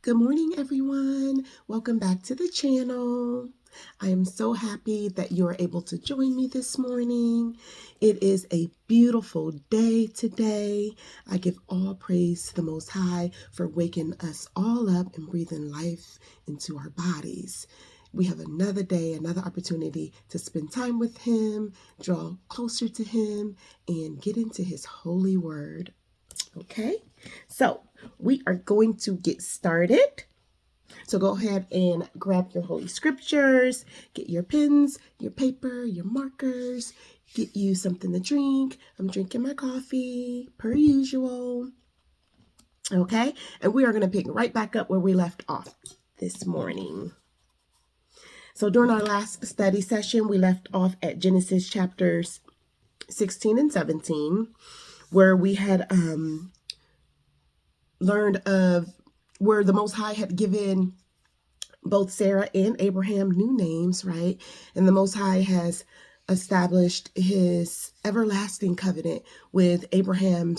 Good morning, everyone. Welcome back to the channel. I am so happy that you are able to join me this morning. It is a beautiful day today. I give all praise to the Most High for waking us all up and breathing life into our bodies. We have another day, another opportunity to spend time with Him, draw closer to Him, and get into His holy word. Okay, so we are going to get started. So go ahead and grab your holy scriptures, get your pens, your paper, your markers, get you something to drink. I'm drinking my coffee per usual. Okay, and we are going to pick right back up where we left off this morning. So during our last study session, we left off at Genesis chapters 16 and 17, where we had learned of where the Most High had given both Sarah and Abraham new names, right? And the Most High has established his everlasting covenant with Abraham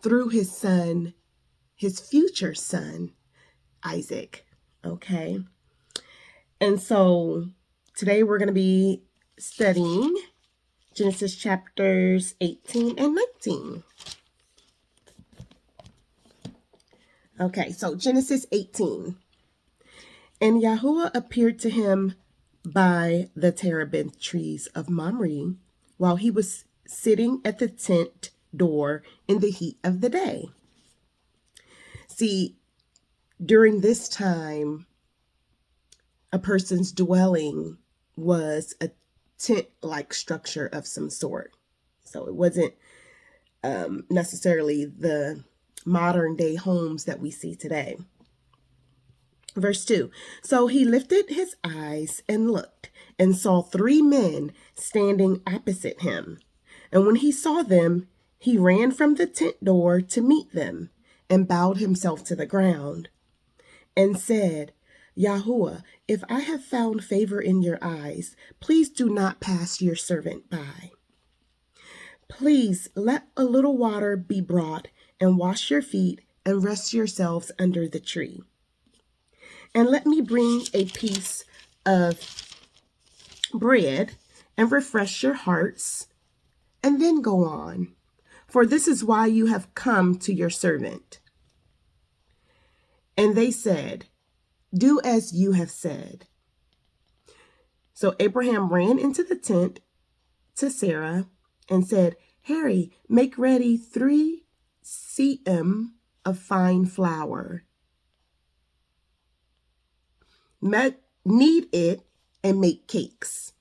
through his son, his future son, Isaac. Okay. And so today we're going to be studying Genesis chapters 18 and 19. Okay, so Genesis 18. And Yahuwah appeared to him by the terebinth trees of Mamre while he was sitting at the tent door in the heat of the day. See, during this time, a person's dwelling was a tent-like structure of some sort. So it wasn't necessarily the modern day homes that we see today. Verse 2, so he lifted his eyes and looked and saw 3 men standing opposite him. And when he saw them, he ran from the tent door to meet them and bowed himself to the ground and said, Yahuwah, if I have found favor in your eyes, please do not pass your servant by. Please let a little water be brought and wash your feet and rest yourselves under the tree. And let me bring a piece of bread and refresh your hearts, and then go on. For this is why you have come to your servant. And they said, do as you have said. So Abraham ran into the tent to Sarah and said, Harry, make ready 3 cm of fine flour. Knead it and make cakes.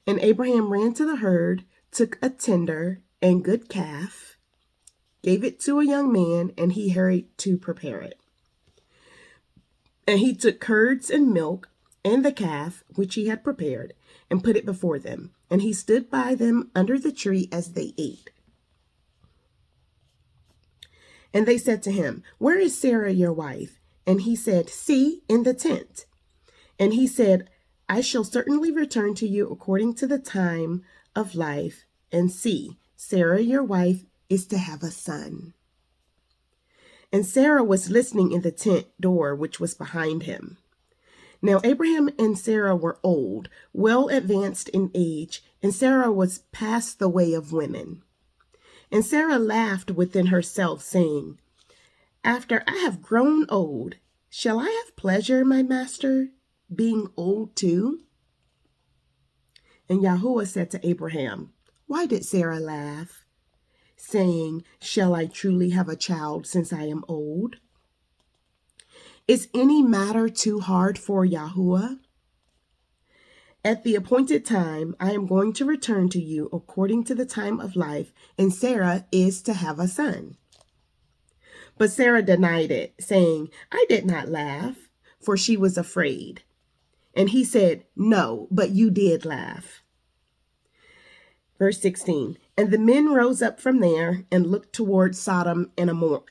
And Abraham ran to the herd, took a tender and good calf, gave it to a young man, and he hurried to prepare it. And he took curds and milk and the calf, which he had prepared, and put it before them. And he stood by them under the tree as they ate. And they said to him, where is Sarah, your wife? And he said, see, in the tent. And he said, I shall certainly return to you according to the time of life. And see, Sarah, your wife, is to have a son. And Sarah was listening in the tent door, which was behind him. Now Abraham and Sarah were old, well advanced in age, and Sarah was past the way of women. And Sarah laughed within herself, saying, after I have grown old, shall I have pleasure, my master, being old too? And Yahuwah said to Abraham, why did Sarah laugh, saying, shall I truly have a child since I am old? Is any matter too hard for Yahuwah? At the appointed time, I am going to return to you according to the time of life, and Sarah is to have a son. But Sarah denied it, saying, I did not laugh, for she was afraid. And he said, no, but you did laugh. Verse 16, and the men rose up from there and looked toward Sodom and Amorah.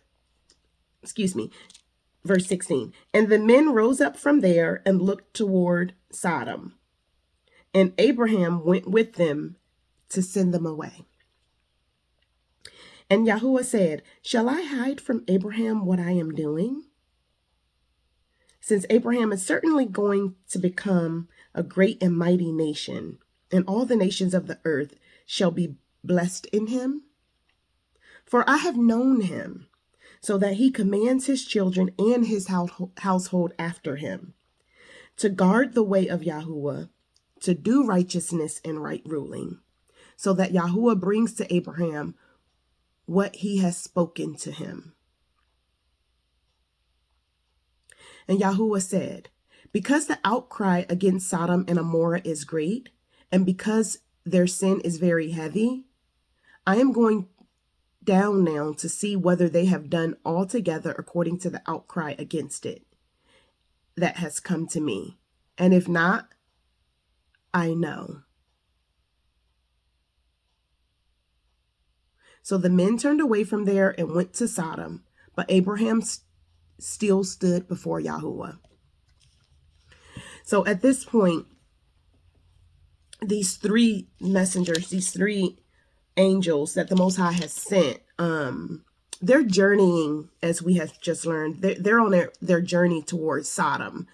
Verse 16, and the men rose up from there and looked toward Sodom. And Abraham went with them to send them away. And Yahuwah said, shall I hide from Abraham what I am doing? Since Abraham is certainly going to become a great and mighty nation, and all the nations of the earth shall be blessed in him. For I have known him, so that he commands his children and his household after him, to guard the way of Yahuwah, to do righteousness and right ruling, so that Yahuwah brings to Abraham what he has spoken to him. And Yahuwah said, because the outcry against Sodom and Amorrah is great, and because their sin is very heavy, I am going down now to see whether they have done altogether according to the outcry against it that has come to me. And if not, I know. So the men turned away from there and went to Sodom, but Abraham still stood before Yahuwah. So at this point, these three messengers, these three angels that the Most High has sent, they're journeying, as we have just learned, they're on their journey towards Sodom.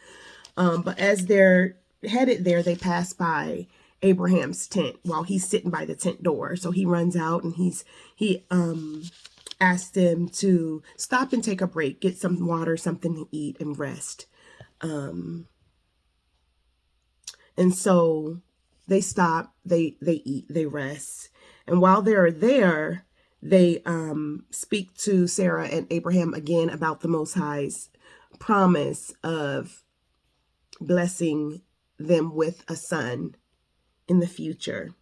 But as they're headed there, they pass by Abraham's tent while he's sitting by the tent door. So he runs out and he asks them to stop and take a break, get some water, something to eat, and rest. And so they stop, they eat, they rest. And while they're there, they speak to Sarah and Abraham again about the Most High's promise of blessing them with a son in the future.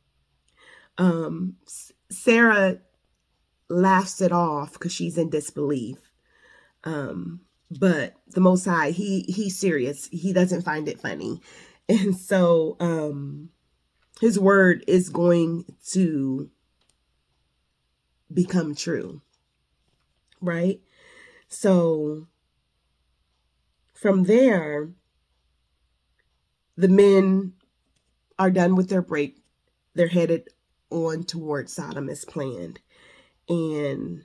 Sarah laughs it off because she's in disbelief. But the Most High, he's serious. He doesn't find it funny. And so his word is going to become true, right? So from there, the men are done with their break. They're headed on towards Sodom as planned. And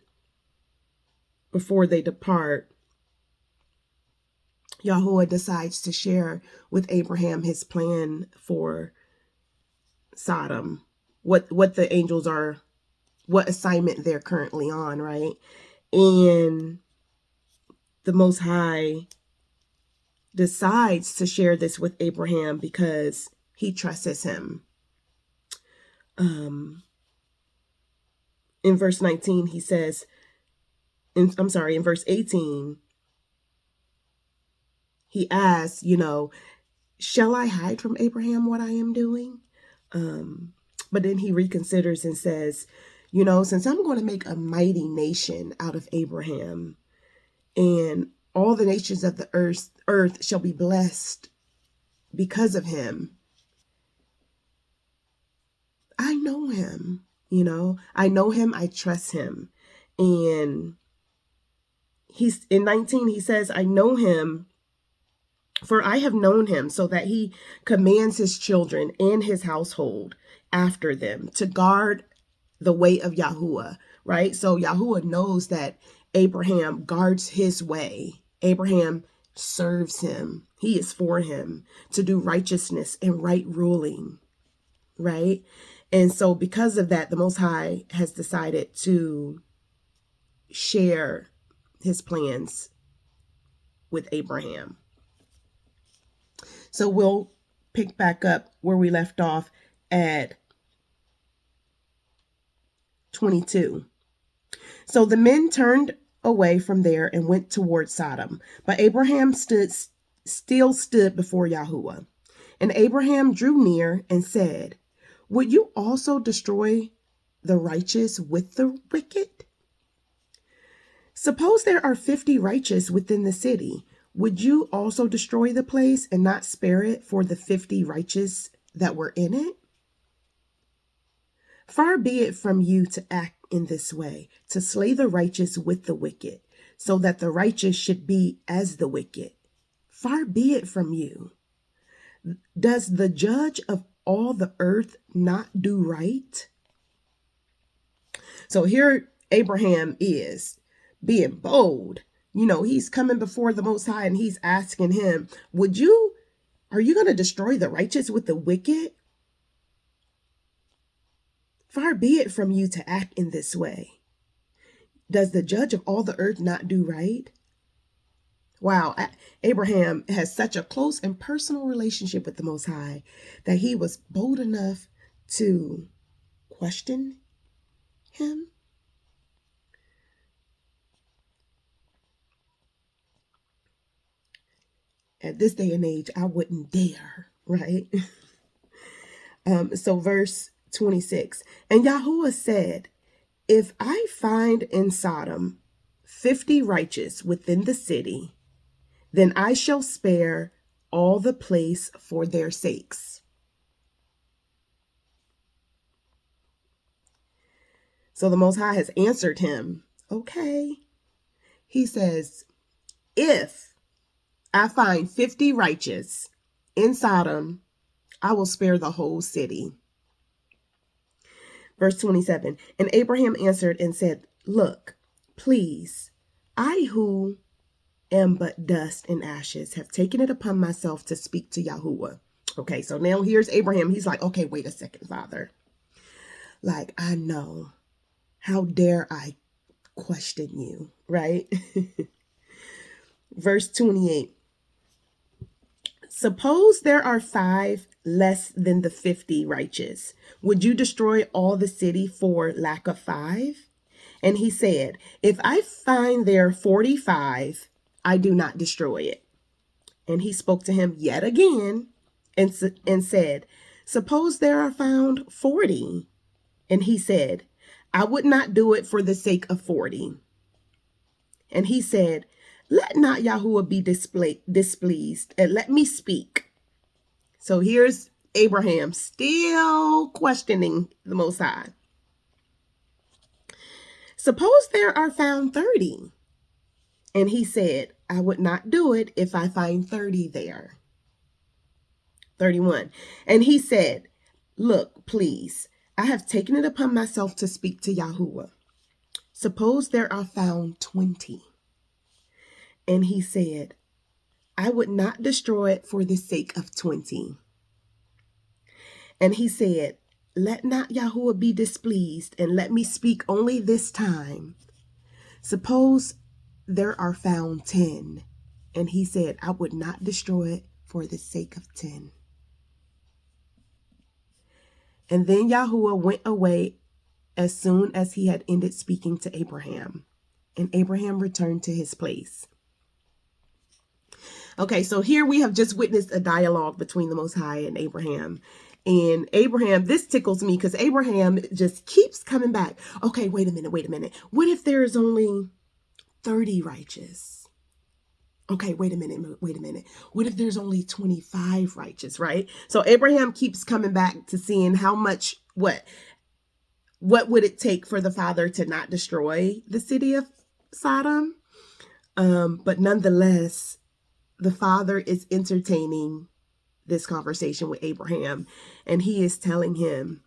before they depart, Yahuwah decides to share with Abraham his plan for Sodom, what the angels are, what assignment they're currently on, right? And the Most High decides to share this with Abraham because he trusts him. In verse 19, he says, in verse 18, he asks, shall I hide from Abraham what I am doing? But then he reconsiders and says, since I'm going to make a mighty nation out of Abraham, and all the nations of the earth shall be blessed because of him. I know him, I know him, I trust him. And he's in 19, he says, I know him, for I have known him, so that he commands his children and his household after them to guard the way of Yahuwah, right? So Yahuwah knows that Abraham guards his way. Abraham serves him. He is for him to do righteousness and right ruling, right? And so because of that, the Most High has decided to share his plans with Abraham. So we'll pick back up where we left off at 22. So the men turned away from there and went towards Sodom, but Abraham still stood before Yahuwah. And Abraham drew near and said, would you also destroy the righteous with the wicked? Suppose there are 50 righteous within the city. Would you also destroy the place and not spare it for the 50 righteous that were in it? Far be it from you to act in this way, to slay the righteous with the wicked, so that the righteous should be as the wicked. Far be it from you. Does the judge of all the earth not do right? So here Abraham is being bold. He's coming before the Most High and he's asking him, are you going to destroy the righteous with the wicked? Far be it from you to act in this way. Does the judge of all the earth not do right? Wow, Abraham has such a close and personal relationship with the Most High that he was bold enough to question him. At this day and age, I wouldn't dare, right? So verse 26, and Yahuwah said, if I find in Sodom 50 righteous within the city, then I shall spare all the place for their sakes. So the Most High has answered him. Okay. He says, if I find 50 righteous in Sodom, I will spare the whole city. Verse 27, and Abraham answered and said, look, please, I who am but dust and ashes have taken it upon myself to speak to Yahuwah. Okay, so now here's Abraham. He's like, okay, wait a second, Father. Like, I know. How dare I question you, right? Verse 28. Suppose there are 5 less than the 50 righteous. Would you destroy all the city for lack of 5? And he said, if I find there 45, I do not destroy it. And he spoke to him yet again and said, suppose there are found 40. And he said, I would not do it for the sake of 40. And he said, let not Yahuwah be displeased, and let me speak. So here's Abraham still questioning the Most High. Suppose there are found 30. And he said, I would not do it if I find 30 there. 31. And he said, look, please, I have taken it upon myself to speak to Yahuwah. Suppose there are found 20. And he said, I would not destroy it for the sake of 20. And he said, let not Yahuwah be displeased, and let me speak only this time. Suppose there are found 10. And he said, I would not destroy it for the sake of 10. And then Yahuwah went away as soon as he had ended speaking to Abraham. And Abraham returned to his place. Okay, so here we have just witnessed a dialogue between the Most High and Abraham. And Abraham, this tickles me because Abraham just keeps coming back. Okay, wait a minute. What if there's only 30 righteous? Okay, wait a minute. What if there's only 25 righteous, right? So Abraham keeps coming back to seeing how much, what would it take for the Father to not destroy the city of Sodom? But nonetheless, the Father is entertaining this conversation with Abraham, and he is telling him,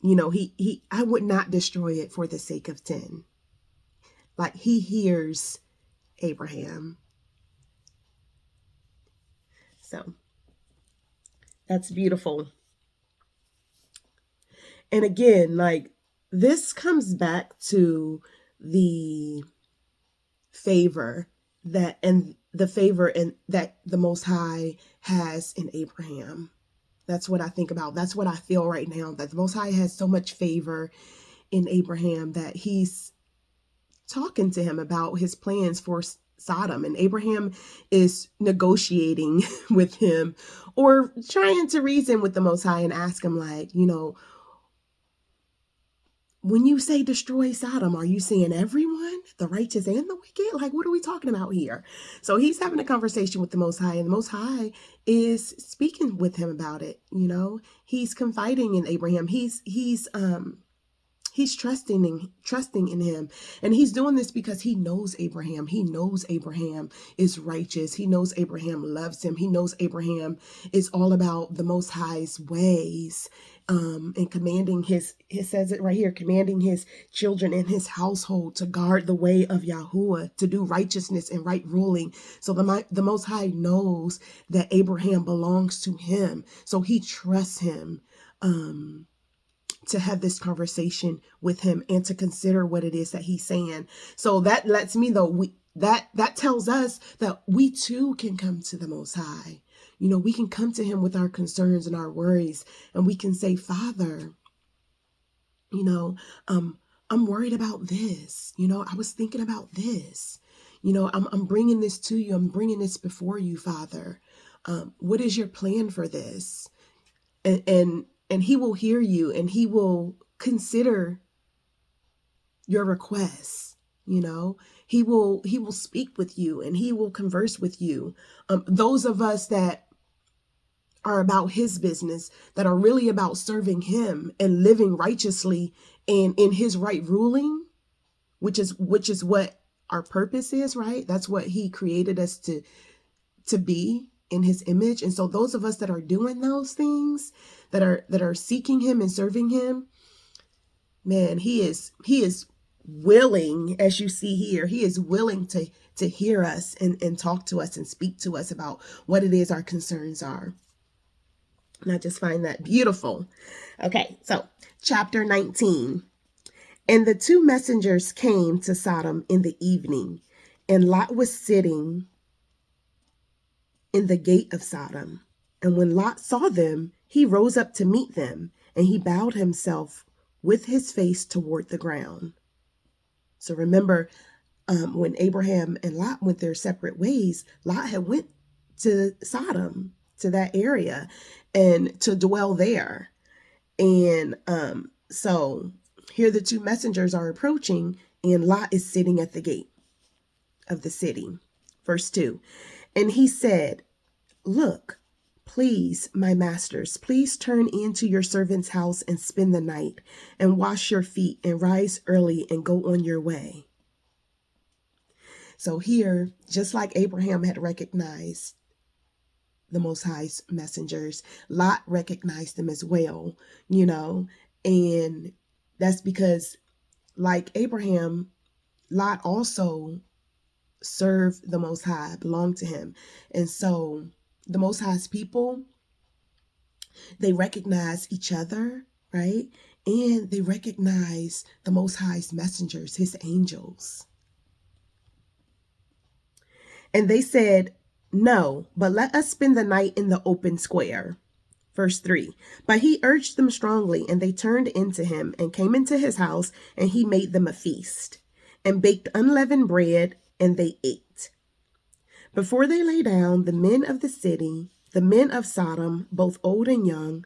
I would not destroy it for the sake of 10. Like, he hears Abraham. So that's beautiful. And again, like, this comes back to the favor that the Most High has in Abraham. That's what I think about. That's what I feel right now, that the Most High has so much favor in Abraham that he's talking to him about his plans for Sodom. And Abraham is negotiating with him or trying to reason with the Most High and ask him, like, when you say destroy Sodom, are you saying everyone, the righteous and the wicked? Like, what are we talking about here? So he's having a conversation with the Most High, and the Most High is speaking with him about it. He's confiding in Abraham. He's He's trusting in him. And he's doing this because he knows Abraham. He knows Abraham is righteous. He knows Abraham loves him. He knows Abraham is all about the Most High's ways. And commanding it says it right here, commanding his children and his household to guard the way of Yahuwah, to do righteousness and right ruling. So the Most High knows that Abraham belongs to him. So he trusts him. To have this conversation with him and to consider what it is that he's saying. So that lets me know that tells us that we too can come to the Most High. We can come to him with our concerns and our worries, and we can say, Father, I'm worried about this. I was thinking about this. I'm bringing this to you. I'm bringing this before you, Father. What is your plan for this? And he will hear you, and he will consider your requests. He will speak with you, and he will converse with you. Those of us that are about his business, that are really about serving him and living righteously and in his right ruling, which is what our purpose is, right? That's what he created us to be, in his image. And so those of us that are doing those things, that are seeking him and serving him, man, he is willing, as you see here, he is willing to hear us and talk to us and speak to us about what it is our concerns are. And I just find that beautiful. Okay, so chapter 19. And the two messengers came to Sodom in the evening, and Lot was sitting in the gate of Sodom. And when Lot saw them, he rose up to meet them, and he bowed himself with his face toward the ground. So remember, when Abraham and Lot went their separate ways, Lot had went to Sodom, to that area, and to dwell there. And so here the two messengers are approaching, and Lot is sitting at the gate of the city. Verse 2. And he said, Look, please, my masters, please turn into your servant's house and spend the night, and wash your feet, and rise early and go on your way. So here, just like Abraham had recognized the Most High's messengers, Lot recognized them as well, and that's because, like Abraham, Lot also served the Most High, belonged to him. And so the Most High's people, they recognize each other, right? And they recognize the Most High's messengers, his angels. And they said, No, but let us spend the night in the open square. Verse 3. But he urged them strongly, and they turned into him and came into his house, and he made them a feast, and baked unleavened bread, and they ate. Before they lay down, the men of the city, the men of Sodom, both old and young,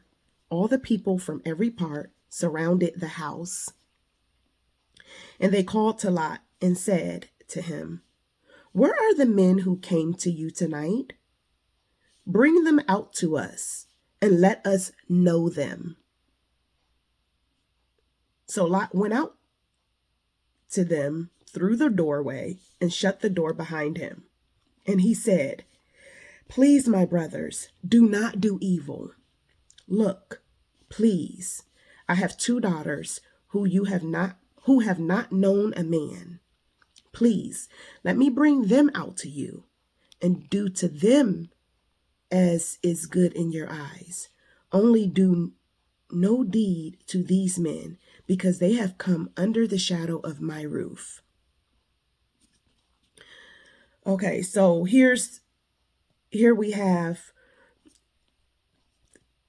all the people from every part, surrounded the house. And they called to Lot and said to him, Where are the men who came to you tonight? Bring them out to us, and let us know them. So Lot went out to them through the doorway and shut the door behind him. And he said, Please, my brothers, do not do evil. Look, please, I have two daughters who have not known a man. Please, let me bring them out to you, and do to them as is good in your eyes. Only do no deed to these men, because they have come under the shadow of my roof. Okay, so here we have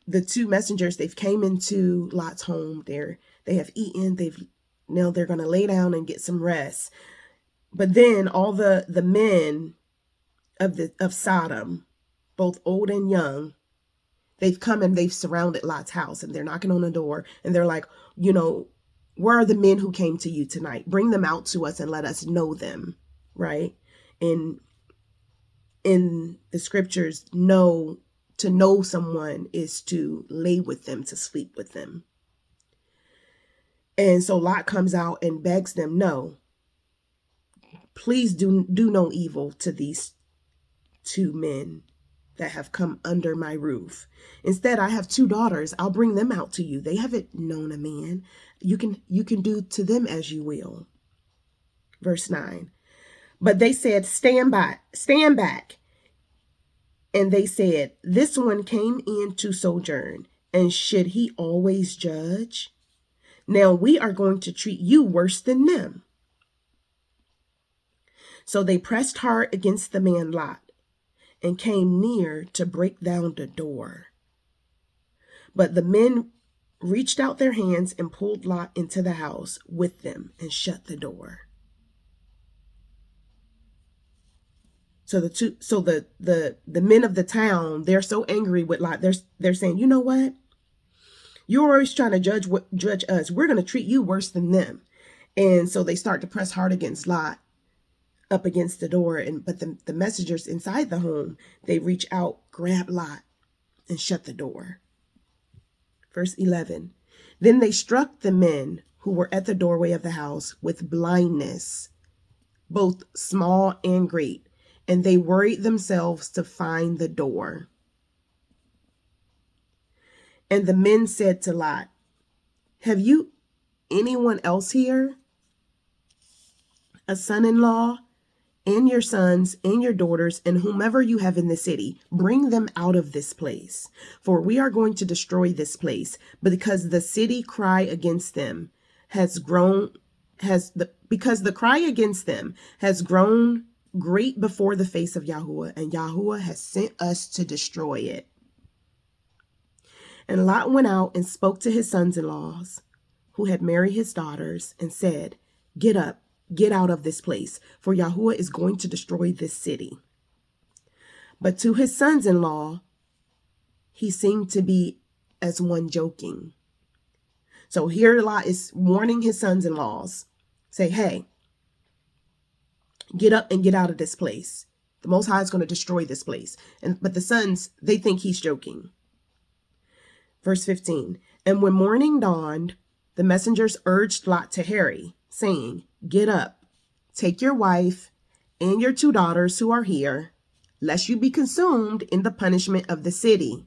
the two messengers. They've came into Lot's home. They have eaten. Now they're going to lay down and get some rest. But then all the men of Sodom, both old and young, they've come and they've surrounded Lot's house, and they're knocking on the door, and they're like, where are the men who came to you tonight? Bring them out to us and let us know them, right? And in the scriptures, to know someone is to lay with them, to sleep with them. And so Lot comes out and begs them, no, please do no evil to these two men that have come under my roof. Instead, I have two daughters. I'll bring them out to you. They haven't known a man. You can do to them as you will. Verse 9. But they said, stand back. And they said, this one came in to sojourn, and should he always judge? Now we are going to treat you worse than them. So they pressed hard against the man Lot and came near to break down the door. But the men reached out their hands and pulled Lot into the house with them and shut the door. So the men of the town, they're so angry with Lot. They're saying, you know what? You're always trying to judge us. We're going to treat you worse than them. And so they start to press hard against Lot up against the door. But the messengers inside the home, they reach out, grab Lot, and shut the door. Verse 11. Then they struck the men who were at the doorway of the house with blindness, both small and great, and they worried themselves to find the door. And the men said to Lot, have you anyone else here? A son-in-law, and your sons and your daughters and whomever you have in the city, bring them out of this place. For we are going to destroy this place, but because the city cry against them because the cry against them has grown great before the face of Yahuwah, and Yahuwah has sent us to destroy it. And Lot went out and spoke to his sons-in-laws who had married his daughters and said, get up, get out of this place, for Yahuwah is going to destroy this city. But to his sons-in-law, he seemed to be as one joking. So here Lot is warning his sons-in-laws, say, hey, get up and get out of this place. The Most High is going to destroy this place. But the sons, they think he's joking. Verse 15, and when morning dawned, the messengers urged Lot to hurry, saying, get up, take your wife and your two daughters who are here, lest you be consumed in the punishment of the city.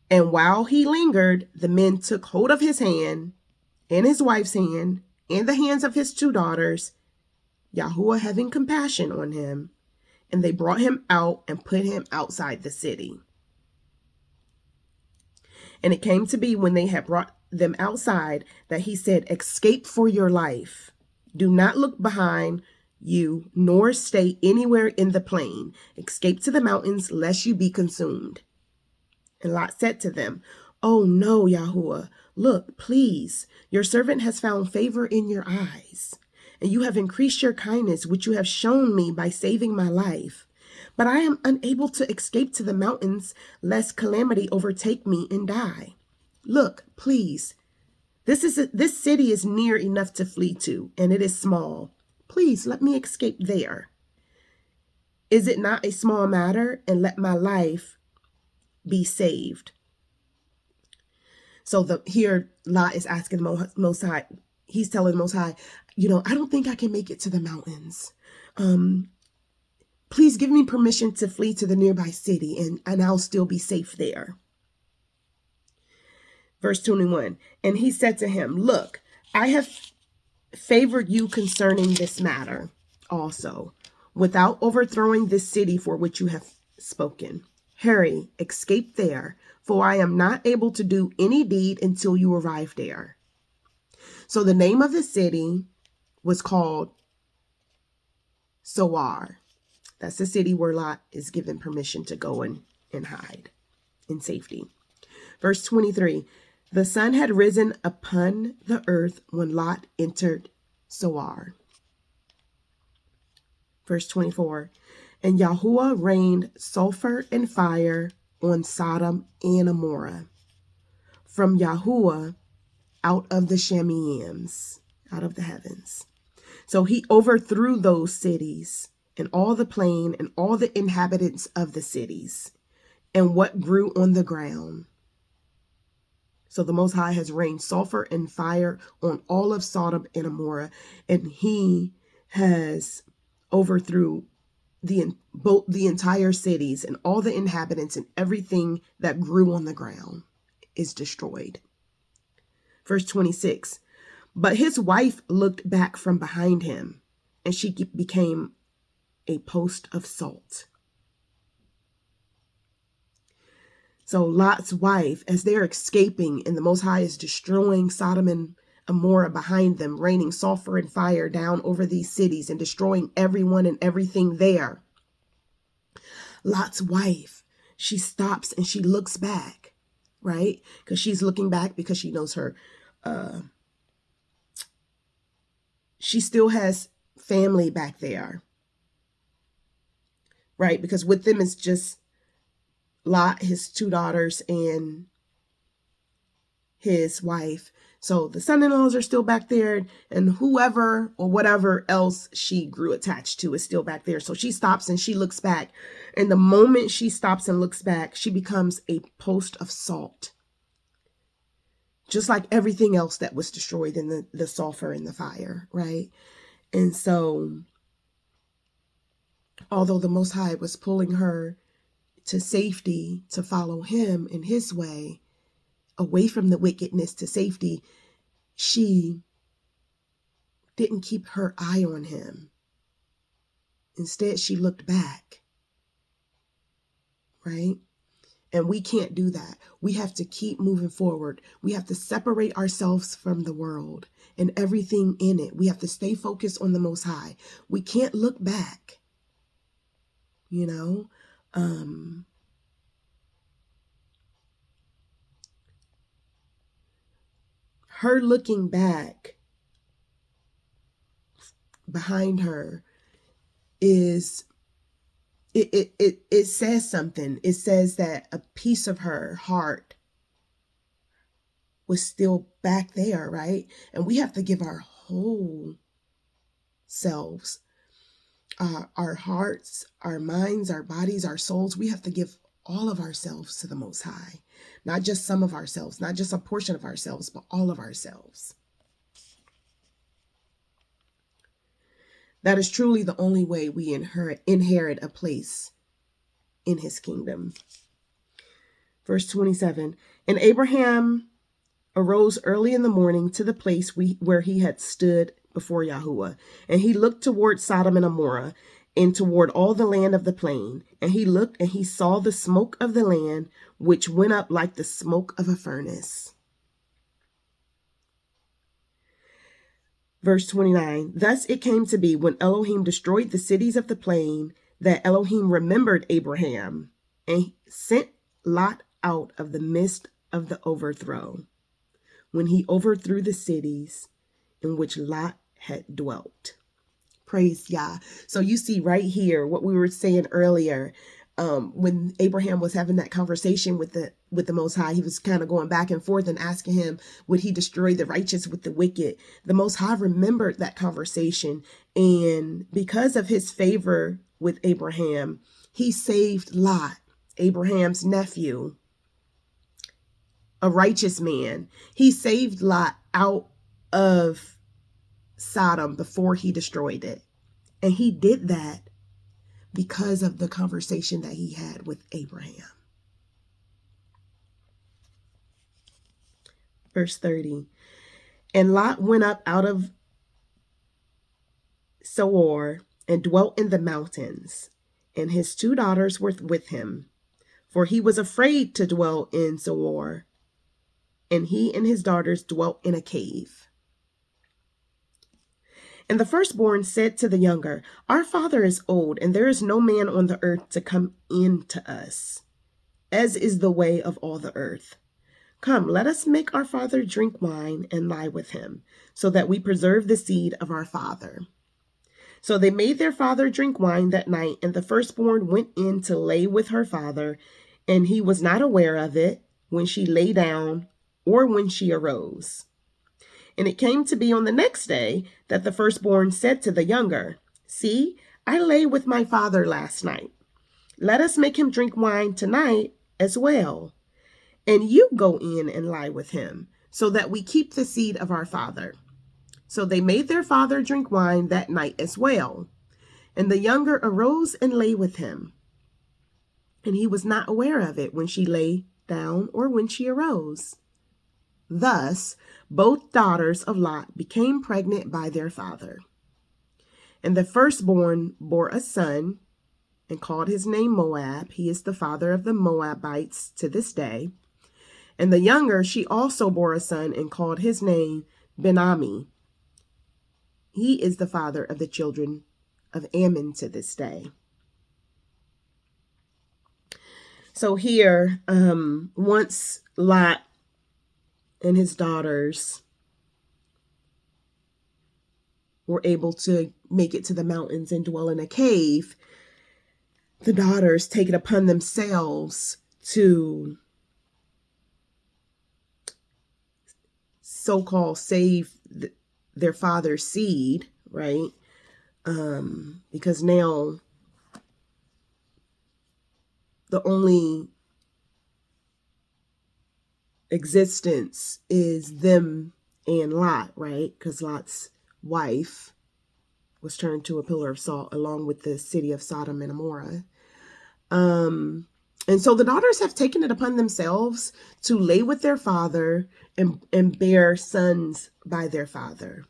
And while he lingered, the men took hold of his hand and his wife's hand and the hands of his two daughters, Yahuwah having compassion on him, and they brought him out and put him outside the city. And it came to be when they had brought them outside that he said, escape for your life. Do not look behind you, nor stay anywhere in the plain. Escape to the mountains, lest you be consumed. And Lot said to them, oh no, Yahuwah, look, please, your servant has found favor in your eyes, and you have increased your kindness, which you have shown me by saving my life. But I am unable to escape to the mountains, lest calamity overtake me and die. Look, please, this city is near enough to flee to, and it is small. Please let me escape there. Is it not a small matter? And let my life be saved. So here Lot is asking the Most High. He's telling the Most High, I don't think I can make it to the mountains. Please give me permission to flee to the nearby city, and I'll still be safe there. Verse 21, and he said to him, look, I have favored you concerning this matter also, without overthrowing this city for which you have spoken. Hurry, escape there, for I am not able to do any deed until you arrive there. So the name of the city was called Zoar. That's the city where Lot is given permission to go and hide in safety. Verse 23, the sun had risen upon the earth when Lot entered Zoar. Verse 24, and Yahuwah rained sulfur and fire on Sodom and Amorah from Yahuwah out of the Shemiams, out of the heavens. So he overthrew those cities and all the plain and all the inhabitants of the cities and what grew on the ground. So the Most High has rained sulfur and fire on all of Sodom and Gomorrah, and he has overthrew both the entire cities, and all the inhabitants and everything that grew on the ground is destroyed. Verse 26, but his wife looked back from behind him, and she became a post of salt. So Lot's wife, as they're escaping and the Most High is destroying Sodom and Gomorrah behind them, raining sulfur and fire down over these cities and destroying everyone and everything there. Lot's wife, she stops and she looks back, right? Because she's looking back because she knows her, she still has family back there, right? Because with them it's just Lot, his 2 daughters, and his wife. So the son-in-laws are still back there, and whoever or whatever else she grew attached to is still back there. So she stops and she looks back. And the moment she stops and looks back, she becomes a post of salt. Just like everything else that was destroyed in the sulfur and the fire, right? And so, although the Most High was pulling her to safety to follow him in his way, away from the wickedness to safety, she didn't keep her eye on him. Instead, she looked back, right? And we can't do that. We have to keep moving forward. We have to separate ourselves from the world and everything in it. We have to stay focused on the Most High. We can't look back, you know? Her looking back behind her is, it says something. It says that a piece of her heart was still back there, right? And we have to give our whole selves, our hearts, our minds, our bodies, our souls. We have to give all of ourselves to the Most High. Not just some of ourselves, not just a portion of ourselves, but all of ourselves. That is truly the only way we inherit a place in his kingdom. Verse 27, and Abraham arose early in the morning to the place where he had stood before Yahuwah, and he looked toward Sodom and Gomorrah, and toward all the land of the plain. And he looked, and he saw the smoke of the land, which went up like the smoke of a furnace. Verse 29, thus it came to be when Elohim destroyed the cities of the plain, that Elohim remembered Abraham, and sent Lot out of the midst of the overthrow, when he overthrew the cities in which Lot had dwelt. Praise Yah. So you see right here what we were saying earlier, when Abraham was having that conversation with the Most High, he was kind of going back and forth and asking him, would he destroy the righteous with the wicked? The Most High remembered that conversation, and because of his favor with Abraham, he saved Lot, Abraham's nephew, a righteous man. He saved Lot out of Sodom before he destroyed it. And he did that because of the conversation that he had with Abraham. Verse 30. And Lot went up out of Seir and dwelt in the mountains, and his 2 daughters were with him, for he was afraid to dwell in Seir, and he and his daughters dwelt in a cave. And the firstborn said to the younger, our father is old, and there is no man on the earth to come in to us, as is the way of all the earth. Come, let us make our father drink wine and lie with him, so that we preserve the seed of our father. So they made their father drink wine that night, and the firstborn went in to lay with her father, and he was not aware of it when she lay down or when she arose. And it came to be on the next day that the firstborn said to the younger, see, I lay with my father last night. Let us make him drink wine tonight as well. and you go in and lie with him, so that we keep the seed of our father. So they made their father drink wine that night as well. And the younger arose and lay with him. And he was not aware of it when she lay down or when she arose. Thus, both daughters of Lot became pregnant by their father. And the firstborn bore a son and called his name Moab. He is the father of the Moabites to this day. And the younger, she also bore a son and called his name Ben-Ami. He is the father of the children of Ammon to this day. So here, once Lot and his daughters were able to make it to the mountains and dwell in a cave, the daughters take it upon themselves to so-called save their father's seed, right? Because now the only existence is them and Lot, right? Because Lot's wife was turned to a pillar of salt along with the city of Sodom and Gomorrah. And so the daughters have taken it upon themselves to lay with their father and bear sons by their father.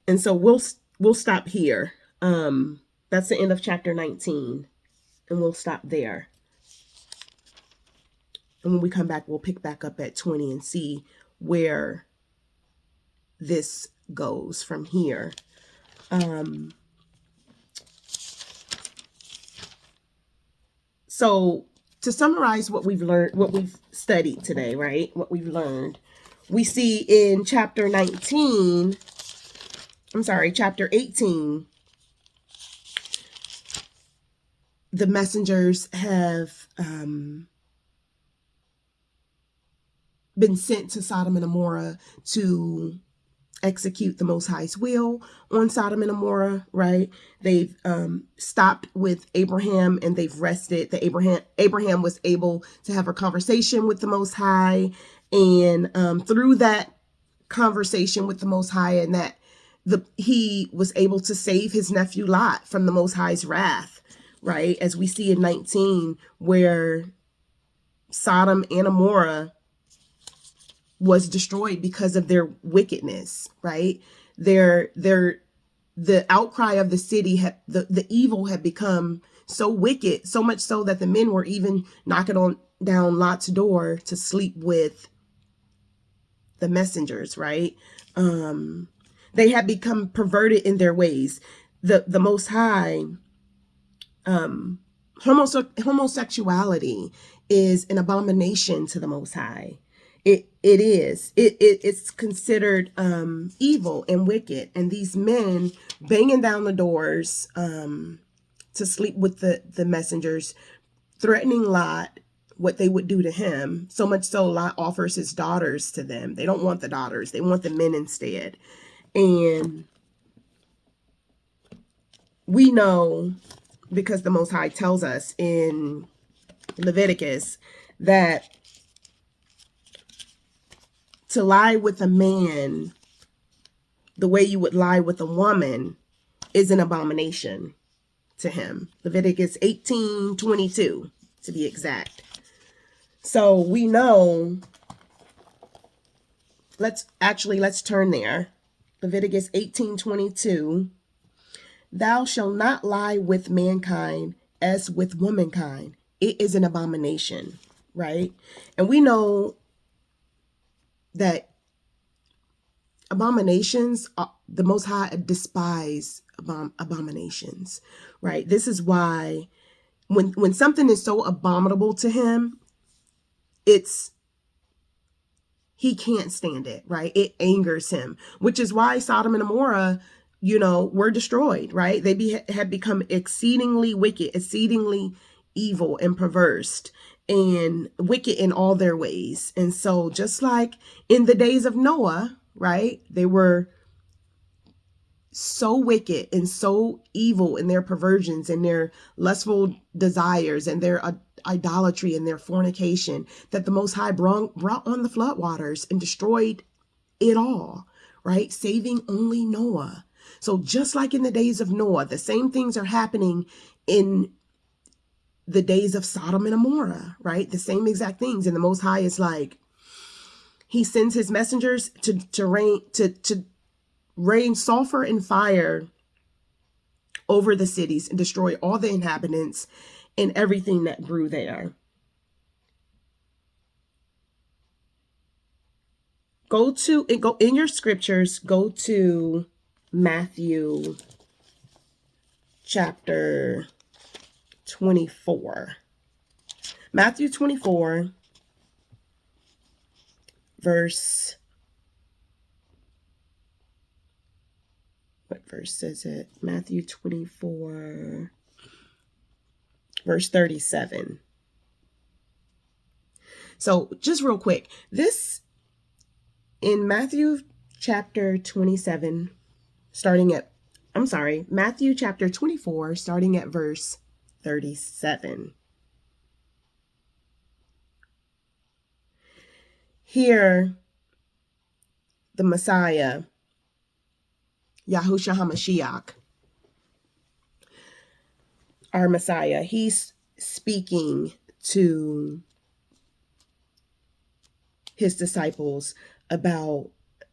And so we'll stop here. That's the end of chapter 19, and we'll stop there. And when we come back, we'll pick back up at 20 and see where this goes from here. So to summarize what we've learned, what we've studied today, right? What we've learned, we see in chapter 18, the messengers have been sent to Sodom and Gomorrah to execute the Most High's will on Sodom and Gomorrah, right? They've stopped with Abraham and they've rested. Abraham was able to have a conversation with the Most High, and through that conversation with the Most High, and that he was able to save his nephew Lot from the Most High's wrath, right? As we see in 19, where Sodom and Gomorrah was destroyed because of their wickedness, right? The outcry of the city had the evil had become so wicked, so much so that the men were even knocking down Lot's door to sleep with the messengers, right? They had become perverted in their ways. The Most High, homosexuality is an abomination to the Most High. It's considered evil and wicked, and these men banging down the doors to sleep with the messengers, threatening Lot what they would do to him. So much so Lot offers his daughters to them. They don't want the daughters, they want the men instead. And we know, because the Most High tells us in Leviticus, that to lie with a man the way you would lie with a woman is an abomination to him. Leviticus 18:22 to be exact. So we know, let's turn there. Leviticus 18:22. Thou shalt not lie with mankind as with womankind. It is an abomination, right? And we know that abominations, the Most High despise abominations, right? This is why when something is so abominable to him, he can't stand it, right? It angers him, which is why Sodom and Gomorrah, were destroyed, right? They had become exceedingly wicked, exceedingly evil and perverse, and wicked in all their ways. And so just like in the days of Noah, right, they were so wicked and so evil in their perversions and their lustful desires and their idolatry and their fornication that the Most High brought on the floodwaters and destroyed it all, right? Saving only Noah. So just like in the days of Noah, the same things are happening in the days of Sodom and Gomorrah, right? The same exact things. And the Most High is like, he sends his messengers to rain sulfur and fire over the cities and destroy all the inhabitants and everything that grew there. Go in your scriptures, go to Matthew chapter 24. Matthew 24, verse, what verse is it? Matthew 24, verse 37. So just real quick, this in Matthew chapter 27, Matthew chapter 24, starting at verse 37. Here, the Messiah, Yahushua HaMashiach, our Messiah, he's speaking to his disciples about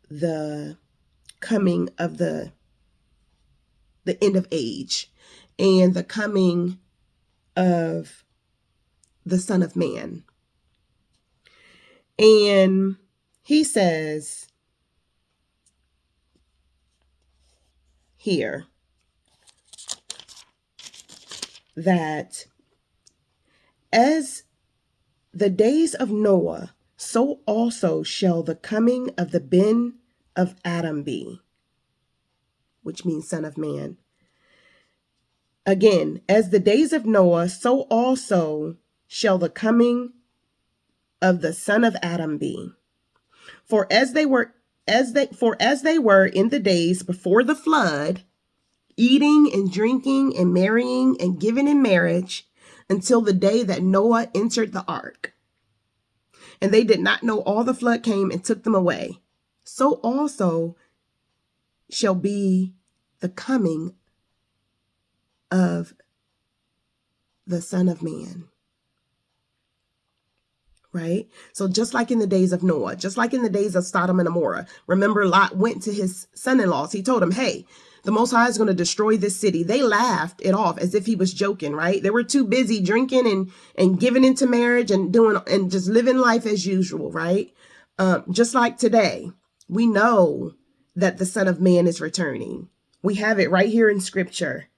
the coming of the end of age and the coming of the Son of Man. And he says here that as the days of Noah, so also shall the coming of the Ben of Adam be, which means Son of Man. Again, as the days of Noah, so also shall the coming of the Son of Adam be. For as they were in the days before the flood, eating and drinking and marrying and giving in marriage until the day that Noah entered the ark. And they did not know all the flood came and took them away. So also shall be the coming of the Son of Man. Right? So just like in the days of Noah, just like in the days of Sodom and Gomorrah, remember Lot went to his son-in-laws. He told him, hey, the Most High is going to destroy this city. They laughed it off as if he was joking, right? They were too busy drinking and giving into marriage and just living life as usual, right? Just like today, we know that the Son of Man is returning. We have it right here in Scripture.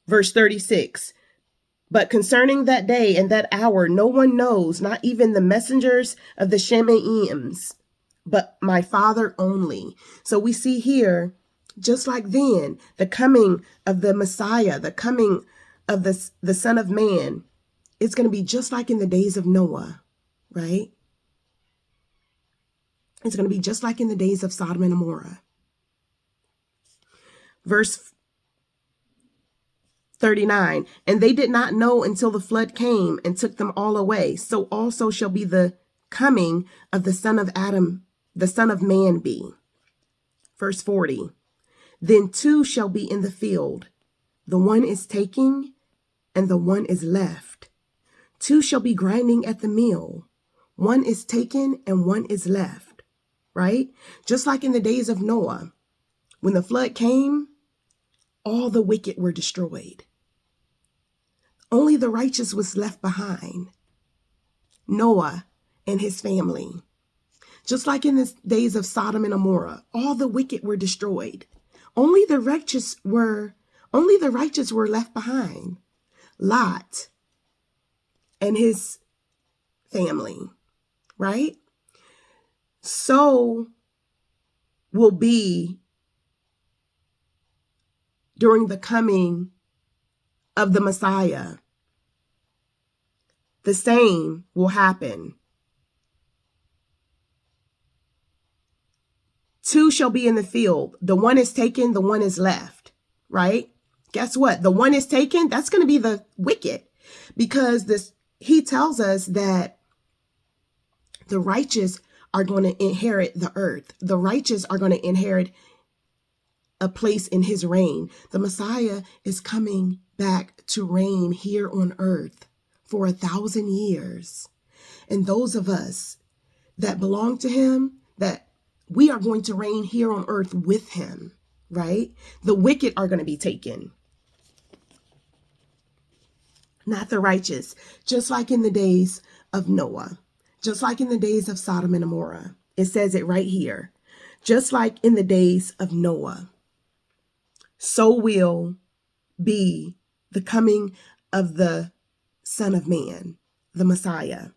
Verse 36. But concerning that day and that hour, no one knows, not even the messengers of the Shemaims, but my Father only. So we see here, just like then, the coming of the Messiah, the coming of the Son of Man, it's going to be just like in the days of Noah, right? It's going to be just like in the days of Sodom and Gomorrah. Verse 39, and they did not know until the flood came and took them all away. So also shall be the coming of the Son of Adam, the Son of Man be. Verse 40, then two shall be in the field. The one is taking and the one is left. Two shall be grinding at the mill. One is taken and one is left. Right? Just like in the days of Noah, when the flood came, all the wicked were destroyed. Only the righteous was left behind. Noah and his family. Just like in the days of Sodom and Gomorrah, all the wicked were destroyed. Only the righteous were left behind. Lot and his family, right? So will be during the coming of the Messiah. The same will happen. Two shall be in the field. The one is taken, the one is left, right? Guess what? The one is taken, that's going to be the wicked, because he tells us that the righteous are going to inherit the earth. The righteous are going to inherit a place in his reign. The Messiah is coming back to reign here on earth for 1,000 years. And those of us that belong to him, that we are going to reign here on earth with him, right? The wicked are going to be taken, not the righteous, just like in the days of Noah, just like in the days of Sodom and Gomorrah. It says it right here. Just like in the days of Noah, so will be the coming of the Son of Man, the Messiah.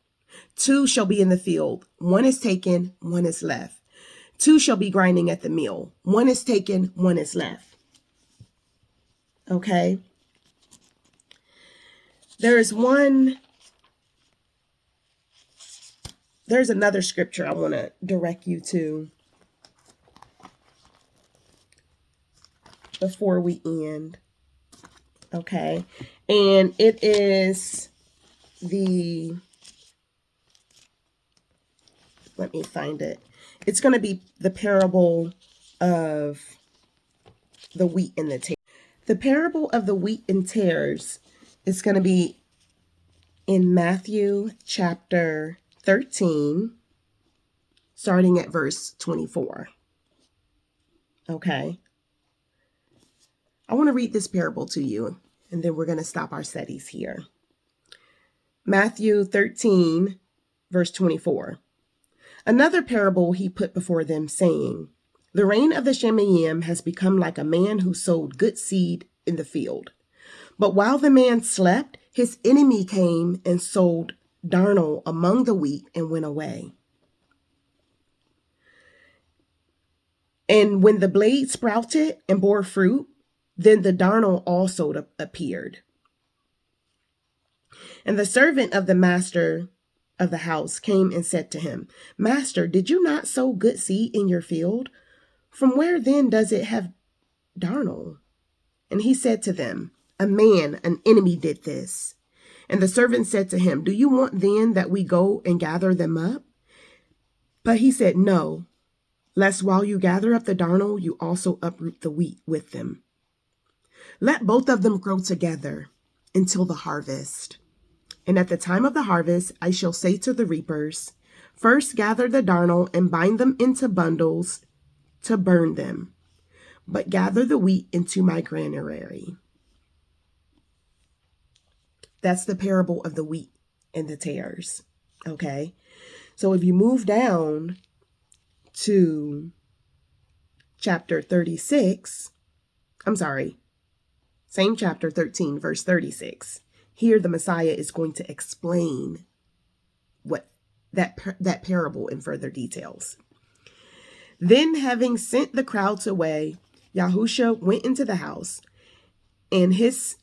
Two shall be in the field. One is taken, one is left. Two shall be grinding at the mill. One is taken, one is left. Okay. There's another scripture I want to direct you to before we end. Okay. And it is let me find it. It's going to be the parable of the wheat and the tares. The parable of the wheat and tares is going to be in Matthew chapter 13, starting at verse 24. Okay. I want to read this parable to you, and then we're going to stop our studies here. Matthew 13, verse 24. Another parable he put before them, saying, the reign of the Shemayim has become like a man who sowed good seed in the field. But while the man slept, his enemy came and sowed darnel among the wheat and went away. And when the blade sprouted and bore fruit, then the darnel also appeared. And the servant of the master of the house came and said to him, Master, did you not sow good seed in your field? From where then does it have darnel? And he said to them, an enemy did this. And the servant said to him, do you want then that we go and gather them up? But he said, no, lest while you gather up the darnel, you also uproot the wheat with them. Let both of them grow together until the harvest. And at the time of the harvest, I shall say to the reapers, first gather the darnel and bind them into bundles to burn them, but gather the wheat into my granary. That's the parable of the wheat and the tares. Okay. So if you move down to chapter 36, same chapter 13, verse 36. Here the Messiah is going to explain what that parable in further details. Then, having sent the crowds away, Yahusha went into the house, and his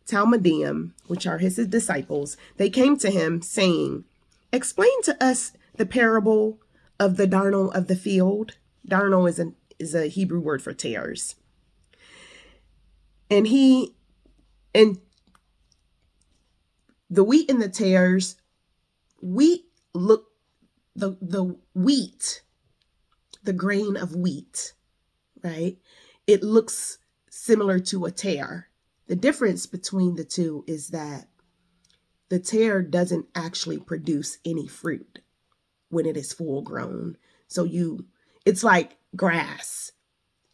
Talmudim, which are his disciples, they came to him saying, explain to us the parable of the darnel of the field. Darnel is a Hebrew word for tares. And the wheat and the tares, the wheat, the grain of wheat, right? It looks similar to a tare. The difference between the two is that the tare doesn't actually produce any fruit when it is full grown. So it's like grass.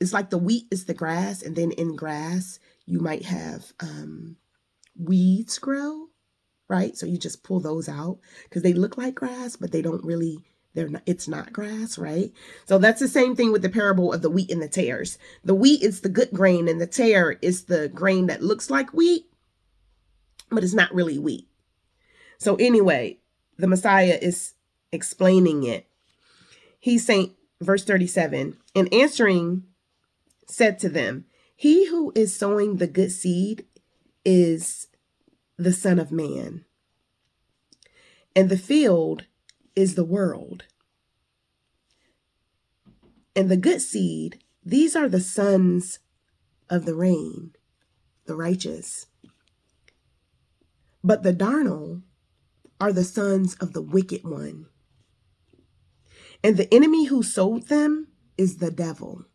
It's like the wheat is the grass, and then in grass, you might have weeds grow, right? So you just pull those out because they look like grass, but it's not grass, right? So that's the same thing with the parable of the wheat and the tares. The wheat is the good grain, and the tare is the grain that looks like wheat, but it's not really wheat. So anyway, the Messiah is explaining it. He's saying, verse 37, and answering said to them, he who is sowing the good seed is the Son of Man, and the field is the world. And the good seed, these are the sons of the rain, the righteous. But the darnel are the sons of the wicked one. And the enemy who sowed them is the devil.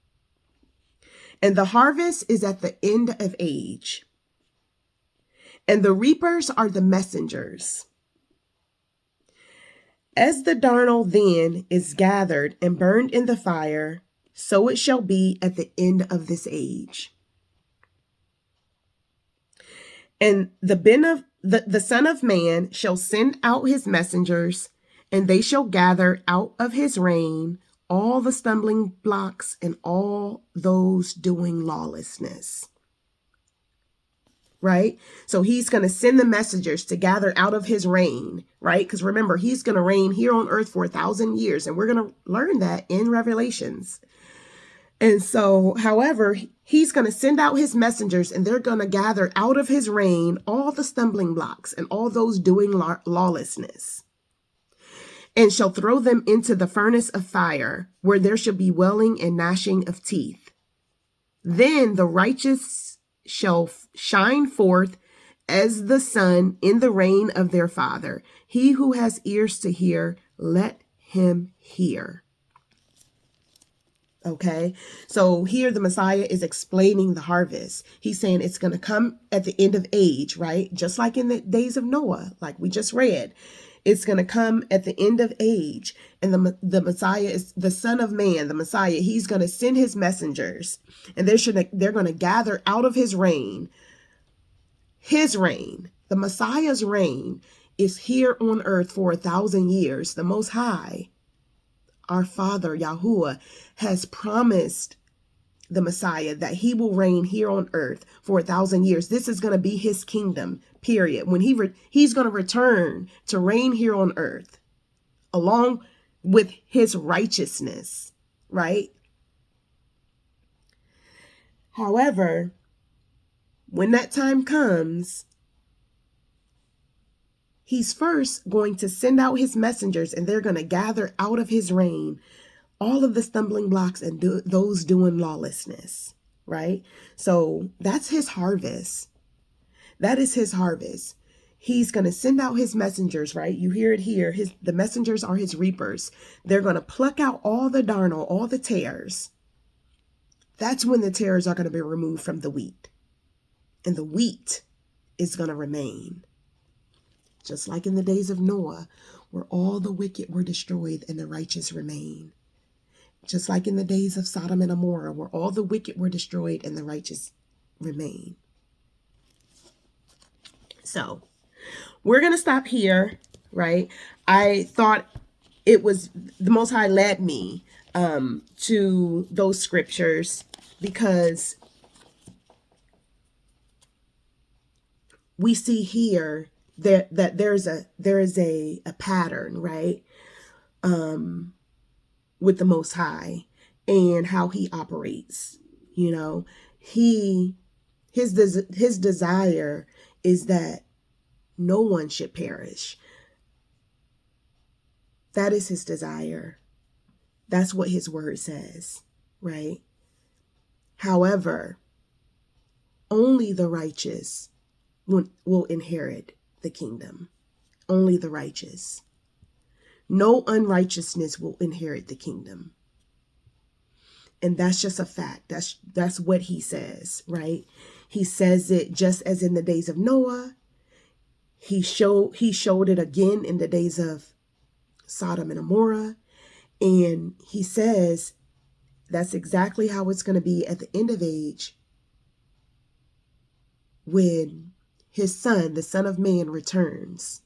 And the harvest is at the end of age. And the reapers are the messengers. As the darnel then is gathered and burned in the fire, so it shall be at the end of this age. And the Son of Man shall send out his messengers, and they shall gather out of his reign all the stumbling blocks and all those doing lawlessness. Right? So he's going to send the messengers to gather out of his reign, right? Because remember, he's going to reign here on earth for 1,000 years. And we're going to learn that in Revelations. And so, however, he's going to send out his messengers, and they're going to gather out of his reign all the stumbling blocks and all those doing lawlessness, and shall throw them into the furnace of fire, where there shall be wailing and gnashing of teeth. Then the righteous shall shine forth as the sun in the reign of their Father. He who has ears to hear, let him hear. Okay, so here the Messiah is explaining the harvest. He's saying it's going to come at the end of age, right? Just like in the days of Noah, like we just read. It's going to come at the end of age. And the Messiah is the Son of Man, the Messiah. He's going to send his messengers, and they're going to gather out of his reign. His reign, the Messiah's reign, is here on earth for 1,000 years. The Most High, our Father, Yahuwah, has promised the Messiah that he will reign here on earth for 1,000 years. This is going to be his kingdom, period. When he's going to return to reign here on earth along with his righteousness, right? However, when that time comes, he's first going to send out his messengers, and they're going to gather out of his reign all of the stumbling blocks and those doing lawlessness, right? So that's his harvest. That is his harvest. He's going to send out his messengers, right? You hear it here. The messengers are his reapers. They're going to pluck out all the darnel, all the tares. That's when the tares are going to be removed from the wheat. And the wheat is going to remain. Just like in the days of Noah, where all the wicked were destroyed and the righteous remain. Just like in the days of Sodom and Gomorrah, where all the wicked were destroyed and the righteous remain. So we're going to stop here, right? I thought it was the Most High led me to those scriptures because we see here that there is a pattern, right? With the Most High and how he operates. You know, his desire is that no one should perish. That is his desire. That's what his word says, right? However, only the righteous will inherit the kingdom. Only the righteous. No unrighteousness will inherit the kingdom. And that's just a fact. That's what he says, right? He says it just as in the days of Noah. He showed it again in the days of Sodom and Gomorrah. And he says that's exactly how it's going to be at the end of age when his son, the Son of Man, returns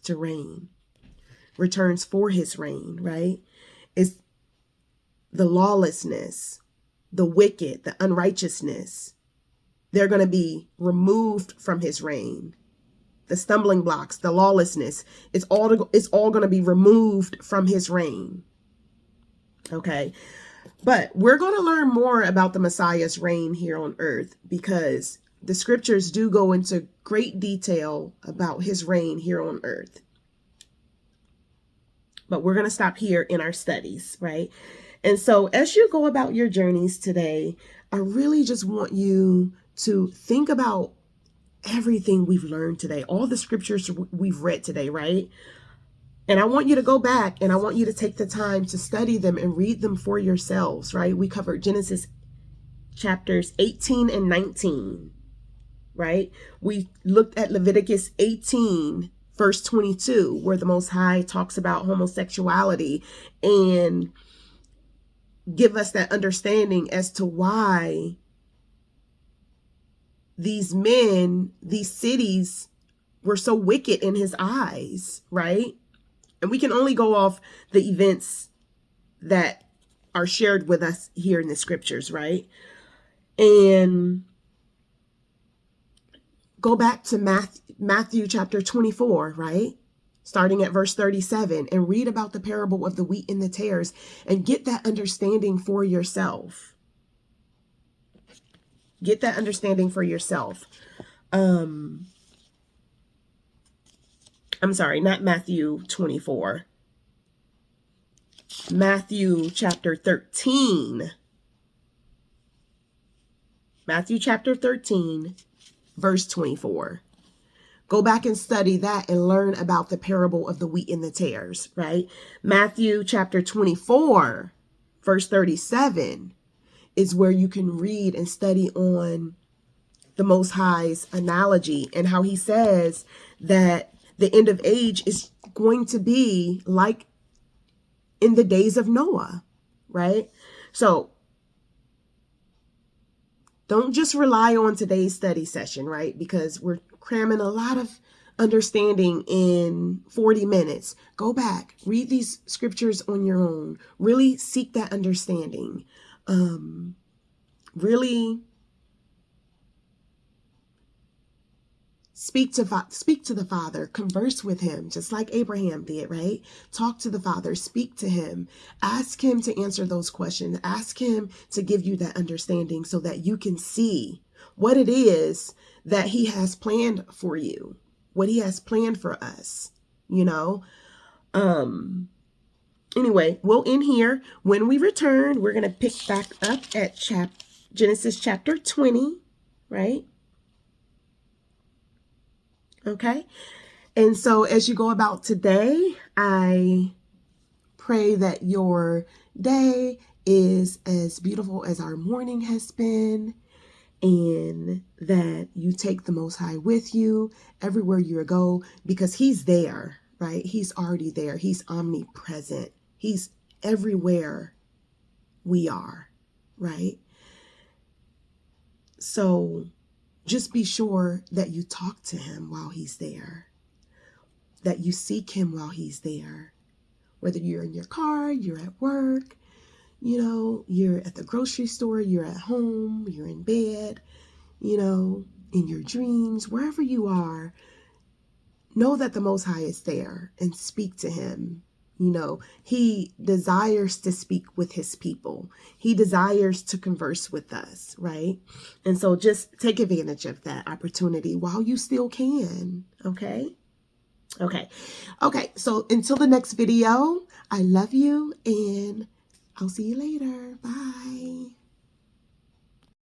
to reign. Returns for his reign, right? It's the lawlessness, the wicked, the unrighteousness. They're going to be removed from his reign. The stumbling blocks, the lawlessness, it's all going to be removed from his reign. Okay. But we're going to learn more about the Messiah's reign here on earth because the scriptures do go into great detail about his reign here on earth. But we're going to stop here in our studies, right? And so as you go about your journeys today, I really just want you to think about everything we've learned today, all the scriptures we've read today, right? And I want you to go back and I want you to take the time to study them and read them for yourselves, right? We covered Genesis chapters 18 and 19, right? We looked at Leviticus 18, verse 22, where the Most High talks about homosexuality and give us that understanding as to why these men, these cities were so wicked in his eyes, right? And we can only go off the events that are shared with us here in the scriptures, right? And go back to Matthew chapter 24, right? Starting at verse 37, and read about the parable of the wheat and the tares and get that understanding for yourself. Get that understanding for yourself. I'm sorry, not Matthew 24. Matthew chapter 13. Matthew chapter 13, verse 24. Go back and study that and learn about the parable of the wheat and the tares, right? Matthew chapter 24, verse 37 is where you can read and study on the Most High's analogy and how he says that the end of age is going to be like in the days of Noah, right? So don't just rely on today's study session, right? Because we're cramming a lot of understanding in 40 minutes. Go back, read these scriptures on your own. Really seek that understanding. Really speak to the Father, converse with him, just like Abraham did, right? Talk to the Father, speak to him, ask him to answer those questions, ask him to give you that understanding so that you can see what it is that he has planned for you, what he has planned for us, you know? Anyway, we'll end here. When we return, we're going to pick back up at Genesis chapter 20, right? Okay. And so as you go about today, I pray that your day is as beautiful as our morning has been, and that you take the Most High with you everywhere you go, because he's there, right? He's already there. He's omnipresent. He's everywhere we are, right? So just be sure that you talk to him while he's there, that you seek him while he's there, whether you're in your car, you're at work, you're at the grocery store, you're at home, you're in bed, in your dreams, wherever you are. Know that the Most High is there and speak to him. He desires to speak with his people. He desires to converse with us, right? And so just take advantage of that opportunity while you still can, okay? Okay. So until the next video, I love you and I'll see you later. Bye.